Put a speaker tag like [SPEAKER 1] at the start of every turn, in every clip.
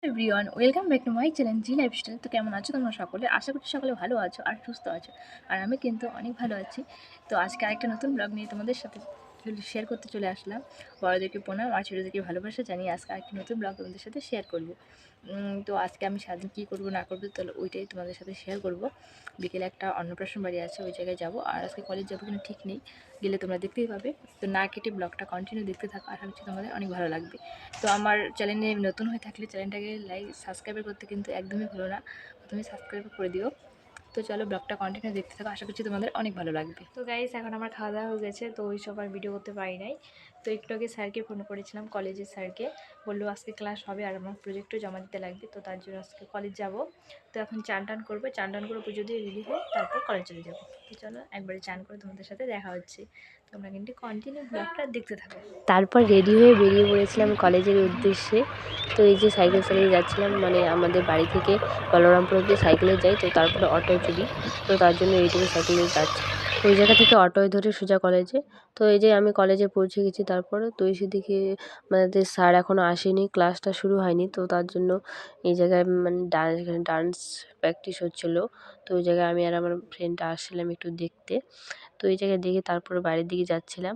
[SPEAKER 1] Everyone, welcome back to my channel G lifestyle. তো কেমন আছো তোমরা সকলে? আশা করছি সকলে ভালো আছো আর সুস্থ আছো। আর আমি কিন্তু অনেক ভালো আছি। তো আজকে আরেকটা নতুন ব্লগ নিয়ে তোমাদের সাথে শেয়ার করতে চলে আসলাম। বড়োদেরকে প্রণাম আর ছোটোদেরকে ভালোবাসা জানিয়ে আজকে আরেকটি নতুন ব্লগ তোমাদের সাথে শেয়ার করবো। তো আজকে আমি সারাদিন কী করবো না করবো তাহলে ওইটাই তোমাদের সাথে শেয়ার করবো। বিকেলে একটা অন্নপ্রাশন বাড়ি আছে, ওই জায়গায় যাবো। আর আজকে কলেজ যাবো কিনা ঠিক নেই, গেলে তোমরা দেখতেই পাবে। তো না কেটে ব্লগটা কন্টিনিউ দেখতে থাকো, আশা করছি তোমাদের অনেক ভালো লাগবে। তো আমার চ্যানেলে নতুন হয়ে থাকলে চ্যানেলটাকে সাবস্ক্রাইব করতে কিন্তু একদমই ভুলো না, প্রথমে সাবস্ক্রাইব করে দিও। তো চলো ব্লগটা কন্টিনিউ দেখতে থাকো, আশা করছি তোমাদের অনেক ভালো লাগবে। তো গাইস, এখন আমার খাওয়া দাওয়া হয়ে গেছে, তো ওই সব আর ভিডিও করতে পারি নাই। তো একটু আগে স্যারকে ফোন করেছিলাম, কলেজের স্যারকে। বললো আজকে ক্লাস হবে আর আমার প্রজেক্টও জমা দিতে লাগবে, তো তার জন্য আজকে কলেজ যাব। তো এখন চান টান করবো, চান টান করে পুজো দিয়ে রেডি হয়ে তারপর কলেজ চলে যাবো। তো চলো একবারে চান করে তোমাদের সাথে দেখা হচ্ছে। তোমরা কিন্তু কন্টিনিউ ব্লগটা দেখতে থাকো।
[SPEAKER 2] তারপর রেডি হয়ে বেরিয়ে পড়েছিলাম কলেজের উদ্দেশ্যে। তো এই যে সাইকেল চালিয়ে যাচ্ছিলাম, মানে আমাদের বাড়ি থেকে বলরামপুর অব্দি সাইকেলে যাই, তো তারপরে অটোয় চড়ি। তো তার জন্য এইটুকু সাইকেলে যাচ্ছি। ওই জায়গা থেকে অটোয় ধরে সোজা কলেজে। তো এই যে আমি কলেজে পৌঁছে গেছি। তারপরে তো সেদিকে আমাদের স্যার এখনও আসেনি, ক্লাসটা শুরু হয়নি। তো তার জন্য এই জায়গায় মানে ডান্স প্র্যাকটিস হচ্ছিলো। তো ওই জায়গায় আমি আর আমার ফ্রেন্ডটা আসছিলাম একটু দেখতে। তো এই জায়গায় দেখে তারপরে বাড়ির দিকে যাচ্ছিলাম।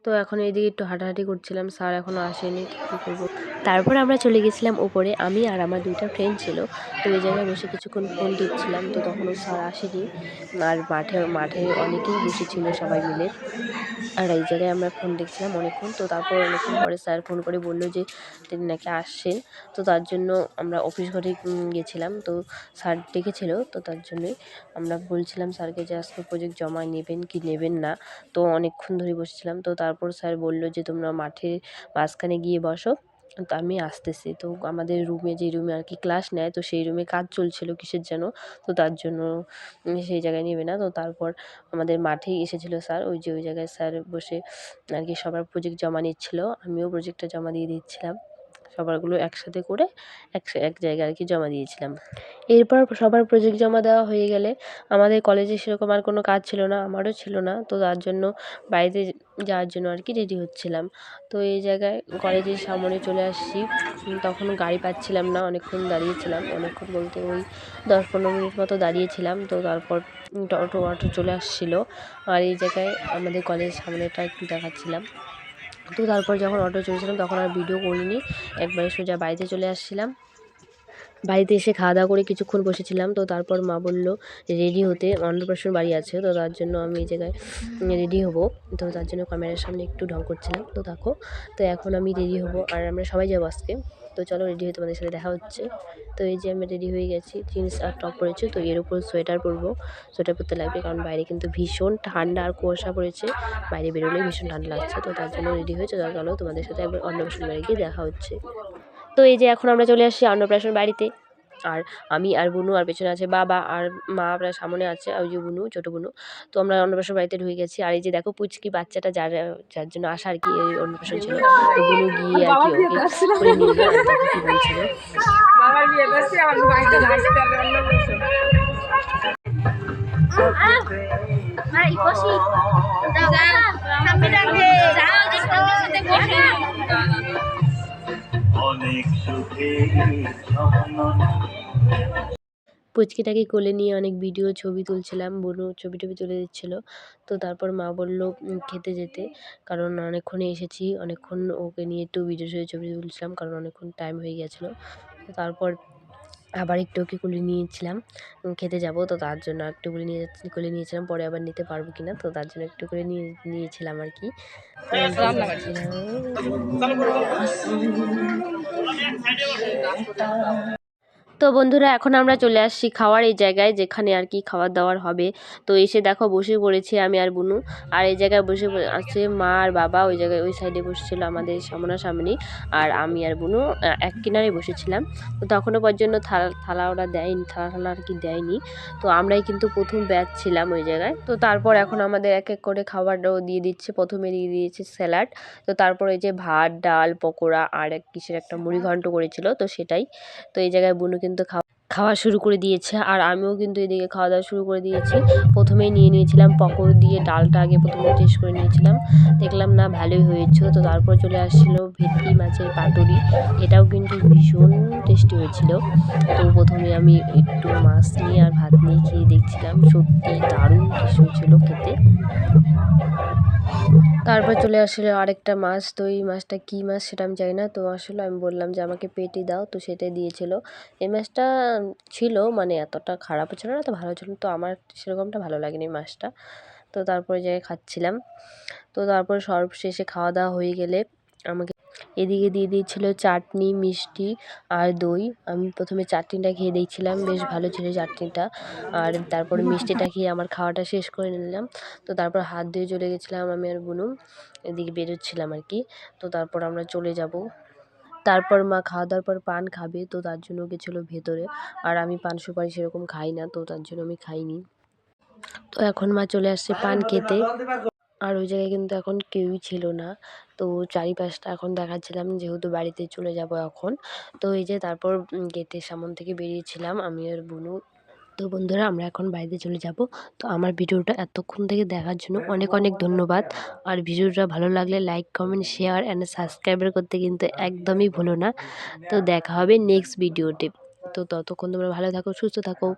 [SPEAKER 2] তো এখন এইদিকে একটু হাঁটাহাঁটি করছিলাম, স্যার এখনও আসেনি, তো কী করবো। তারপর আমরা চলে গেছিলাম উপরে, আমি আর আমার দুইটা ফ্রেন্ড ছিল। তো এই জায়গায় বসে কিছুক্ষণ ফোন টিপছিলাম, তো তখনও স্যার আসেনি। আর মাঠে মাঠে অনেকেই বসেছিল সবাই মিলে। আর এই জায়গায় আমরা ফোন দেখছিলাম অনেকক্ষণ। তো তারপর অনেকক্ষণ পরে স্যার ফোন করে বললো যে তিনি নাকি আসছেন। তো তার জন্য আমরা অফিস ঘরে গেছিলাম। তো স্যার ডেকেছিল, তো তার জন্যই আমরা বলছিলাম স্যারকে যে আজকে প্রজেক্ট জমা নেবেন কি নেবেন না। তো অনেকক্ষণ ধরে বসেছিলাম। তো তারপর স্যার বললো যে তোমরা মাঠের মাঝখানে গিয়ে বসো, তো আমি আসতেছি। তো আমাদের রুমে, যে রুমে আর কি ক্লাস নেয়, তো সেই রুমে কাজ চলছিল কিসের যেন, তো তার জন্য সেই জায়গায় নেবে না। তো তারপর আমাদের মাঠেই এসেছিলো স্যার, ওই যে ওই জায়গায় স্যার বসে আর কি সবার প্রজেক্ট জমা নিচ্ছিল। আমিও প্রজেক্টটা জমা দিয়ে দিচ্ছিলাম, সবারগুলো একসাথে করে এক জায়গায় আর কি জমা দিয়েছিলাম। এরপর সবার প্রজেক্ট জমা দেওয়া হয়ে গেলে আমাদের কলেজে সেরকম আর কোনো কাজ ছিল না, আমারও ছিল না। তো তার জন্য বাড়িতে যাওয়ার জন্য আর কি রেডি হচ্ছিলাম। তো এই জায়গায় কলেজের সামনে চলে আসছি। তখন গাড়ি পাচ্ছিলাম না, অনেকক্ষণ দাঁড়িয়েছিলাম, অনেকক্ষণ বলতে ওই 10-15 মিনিট মতো দাঁড়িয়েছিলাম। তো তারপর অটো চলে আসছিলো। আর এই জায়গায় আমাদের কলেজের সামনেটা একটু দেখাচ্ছিলাম। তো তারপর যখন অটো চলেছিলাম তখন আর ভিডিও করিনি, একবারে সোজা বাড়িতে চলে আসছিলাম। বাড়িতে এসে খাওয়া দাওয়া করে কিছুক্ষণ বসেছিলাম। তো তারপর মা বলল রেডি হতে, অন্নপ্রাশন বাড়ি আছে, তো তার জন্য আমি এই জায়গায় রেডি হব। তো তার জন্য ক্যামেরার সামনে একটু ঢং করছিলাম। তো দেখো, তো এখন আমি রেডি হব আর আমরা সবাই যাবো আজকে। তো চলো রেডি হয়ে তোমাদের সাথে দেখা হচ্ছে। তো এই যে আমি রেডি হয়ে গেছি, জিন্স আর টপ পরেছি। তো এর উপর সোয়েটার পরবো, সোয়েটার পরতে লাগবে কারণ বাইরে কিন্তু ভীষণ ঠান্ডা আর কুয়াশা পড়েছে, বাইরে বেরোলেই ভীষণ ঠান্ডা লাগছে। তো তার জন্য রেডি হয়েছে, চলো তোমাদের সাথে একবার অন্নপ্রাশন বাড়ি গিয়ে দেখা হচ্ছে। তো এই যে এখন আমরা চলে আসছি অন্নপ্রাশন বাড়িতে। আর আমি আর বুনু, আর পেছনে আছে বাবা আর মা, আপনার সামনে আছে ওই যে বুনু, ছোটো বুনু। তো আমরা অন্নপ্রাশন বাড়িতে ঢুকে গেছি। আর এই যে দেখো পুচকি বাচ্চাটা, যার যার জন্য আসা আর কি, এই অন্নপ্রাশন ছিল। তো বুনু গিয়ে আর কি ওকে করে নিয়ে এলো। আর দেখো কী বলছিল, পুচকিটাকে কোলে নিয়ে অনেক ভিডিও ছবি তুলছিলাম, বোনও ছবি টবি তুলে দিচ্ছিলো। তো তারপর মা বললো খেতে যেতে, কারণ অনেকক্ষণে এসেছি, অনেকক্ষণ ওকে নিয়ে একটু ভিডিও ছবি তুলছিলাম কারণ অনেকক্ষণ টাইম হয়ে গিয়েছিলো। তো তারপর আবার একটু ওকে কোলে নিয়েছিলাম, খেতে যাব। তো তার জন্য একটু কোলে নিয়েছিলাম, পরে আবার নিতে পারবো কিনা, তো তার জন্য একটু করে নিয়েছিলাম আর কি। তো বন্ধুরা, এখন আমরা চলে আসছি খাওয়ার এই জায়গায়, যেখানে আর কি খাবার দাওয়ার হবে। তো এসে দেখো বসে পড়েছি আমি আর বুনু। আর এই জায়গায় বসে আছে মা আর বাবা, ওই জায়গায় ওই সাইডে বসেছিল আমাদের সামনাসামনি। আর আমি আর বুনু এক কিনারে বসেছিলাম। তো তখনও পর্যন্ত থালা ওরা দেয়নি, থালা আর কি দেয়নি। তো আমরাই কিন্তু প্রথম ব্যাচ ছিলাম ওই জায়গায়। তো তারপর এখন আমাদের এক এক করে খাবারটাও দিয়ে দিচ্ছে। প্রথমে দিয়ে দিয়েছে স্যালাড, তো তারপর এই যে ভাত, ডাল, পকোড়া আর কিসের একটা মুড়ি ঘন্ট করেছিল, তো সেটাই। তো এই জায়গায় বুনু কিন্তু খাওয়া শুরু করে দিয়েছে, আর আমিও কিন্তু এদিকে খাওয়া দাওয়া শুরু করে দিয়েছি। প্রথমেই নিয়ে নিয়েছিলাম পকোড় দিয়ে ডালটা, আগে প্রথমে টেস্ট করে নিয়েছিলাম, দেখলাম না ভালোই হয়েছিল। তো তারপর চলে আসছিল ভেটকি মাছের পাতুরি, এটাও কিন্তু ভীষণ টেস্টি হয়েছিল। তো প্রথমে আমি একটু মাছ নিয়ে আর ভাত নিয়ে খেয়ে দেখছিলাম, সত্যি দারুণ টেস্ট হয়েছিল খেতে। তারপর চলে আসলো আরেকটা মাছ, তো এই মাছটা কী মাছ সেটা আমি জানি না। তো আসলে আমি বললাম যে আমাকে পেটি দাও, তো সেটাই দিয়েছিল। এই মাছটা ছিল মানে এতটা খারাপও ছিল না, তো ভালো ছিল, তো আমার সেরকমটা ভালো লাগেনি মাছটা। তো তারপরে জায়গায় খাচ্ছিলাম। তো তারপর সর্বশেষে খাওয়া দাওয়া হয়ে গেলে আমাকে এদিকে দিয়ে দিয়েছিল চাটনি, মিষ্টি আর দই। আমি প্রথমে চাটনিটা খেয়ে দেখছিলাম, বেশ ভালো ছিল চাটনিটা। আর তারপরে মিষ্টিটা খেয়ে আমার খাওয়াটা শেষ করে নিলাম। তো তারপর হাত ধুয়ে চলে গেছিলাম আমি আর বুনু, এদিকে বেরোচ্ছিলাম আর কি। তো তারপর আমরা চলে যাব। তারপর মা খাওয়া দাওয়ার পর পান খাবে, তো তার জন্য গেছিলো ভেতরে। আর আমি পান সুপারি সেরকম খাই না, তো তার জন্য আমি খাইনি। তো এখন মা চলে আসছে পান খেতে। আর ওই জায়গায় কিন্তু এখন কেউই ছিল না। তো চারিপাশটা এখন দেখাচ্ছিলাম, যেহেতু বাড়িতে চলে যাব এখন। তো এই যে তারপর গেটের সামন থেকে বেরিয়েছিলাম আমি আর বুনু। তো বন্ধুরা, আমরা এখন বাড়িতে চলে যাব। তো আমার ভিডিওটা এতক্ষণ থেকে দেখার জন্য অনেক অনেক ধন্যবাদ। আর ভিডিওটা ভালো লাগলে like, comment, share and subscriber করতে কিন্তু একদমই ভুলো না। তো দেখা হবে নেক্সট ভিডিওতে। তো ততক্ষণ তোমরা ভালো থাকো, সুস্থ থাকো।